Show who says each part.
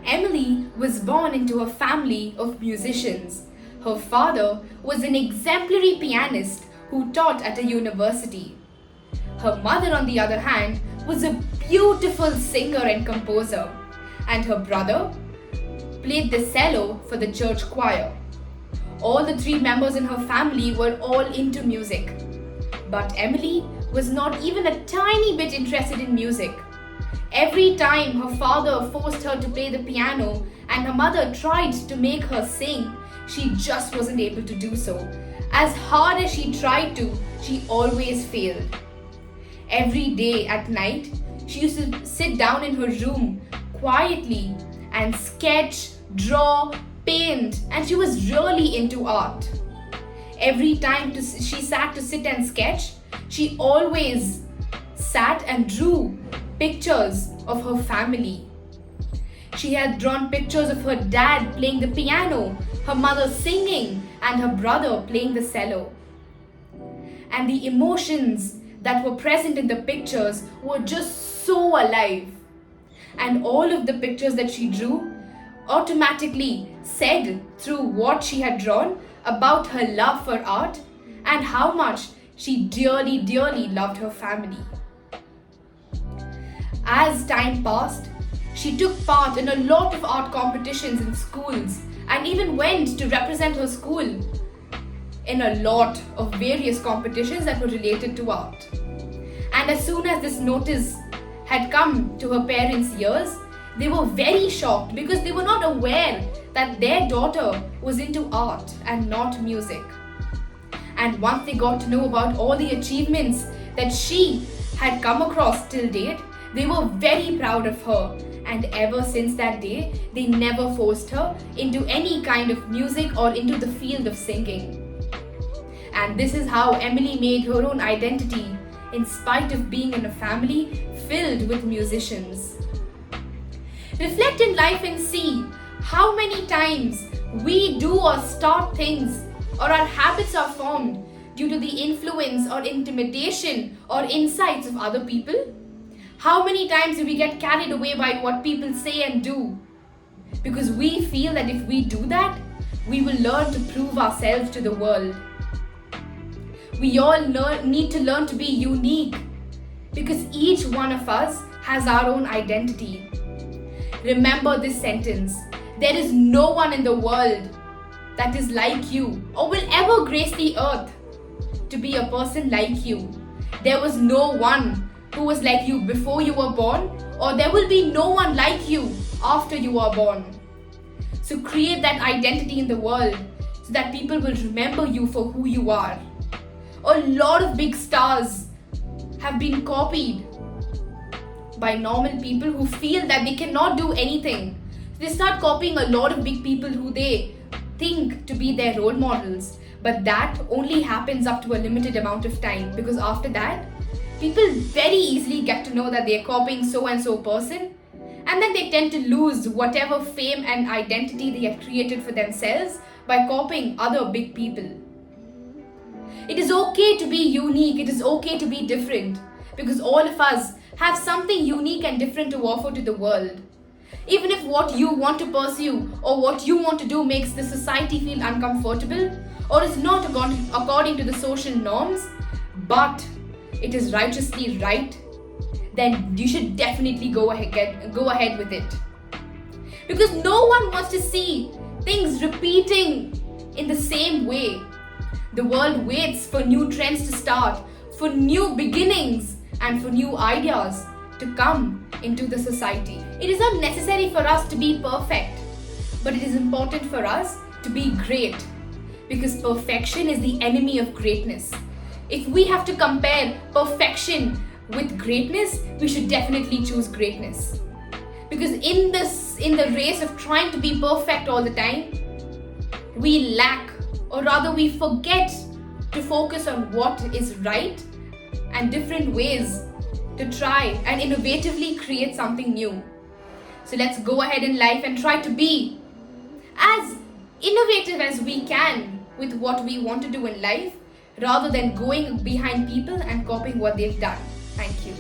Speaker 1: Emily was born into a family of musicians. Her father was an exemplary pianist who taught at a university. Her mother, on the other hand, was a beautiful singer and composer, and her brother played the cello for the church choir. All the three members in her family were all into music. But Emily was not even a tiny bit interested in music. Every time her father forced her to play the piano and her mother tried to make her sing, she just wasn't able to do so. As hard as she tried to, she always failed. Every day at night, she used to sit down in her room quietly and sketch, draw, paint, and she was really into art. Every time she sat to sit and sketch, she always sat and drew pictures of her family. She had drawn pictures of her dad playing the piano, her mother singing, and her brother playing the cello. And the emotions that were present in the pictures were just so alive. And all of the pictures that she drew automatically said through what she had drawn about her love for art and how much she dearly, dearly loved her family. As time passed, she took part in a lot of art competitions in schools and even went to represent her school in a lot of various competitions that were related to art. And as soon as this notice had come to her parents' ears, they were very shocked because they were not aware that their daughter was into art and not music. And once they got to know about all the achievements that she had come across till date, they were very proud of her. And ever since that day, they never forced her into any kind of music or into the field of singing. And this is how Emily made her own identity in spite of being in a family filled with musicians. Reflect in life and see how many times we do or start things or our habits are formed due to the influence or intimidation or insights of other people. How many times do we get carried away by what people say and do? Because we feel that if we do that, we will learn to prove ourselves to the world. We all need to learn to be unique because each one of us has our own identity. Remember this sentence: there is no one in the world that is like you or will ever grace the earth to be a person like you. There was no one who was like you before you were born, or there will be no one like you after you are born. So create that identity in the world so that people will remember you for who you are. A lot of big stars have been copied by normal people who feel that they cannot do anything. They start copying a lot of big people who they think to be their role models. But that only happens up to a limited amount of time, because after that, people very easily get to know that they are copying so and so person, and then they tend to lose whatever fame and identity they have created for themselves by copying other big people. It is okay to be unique, it is okay to be different, because all of us have something unique and different to offer to the world. Even if what you want to pursue or what you want to do makes the society feel uncomfortable or is not according to the social norms, but it is righteously right, then you should definitely go ahead with it. Because no one wants to see things repeating in the same way. The world waits for new trends to start, for new beginnings, and for new ideas to come into the society. It is not necessary for us to be perfect, but it is important for us to be great, because perfection is the enemy of greatness. If we have to compare perfection with greatness, we should definitely choose greatness. Because in the race of trying to be perfect all the time, we lack, or rather we forget to focus on what is right and different ways to try and innovatively create something new. So let's go ahead in life and try to be as innovative as we can with what we want to do in life, rather than going behind people and copying what they've done. Thank you.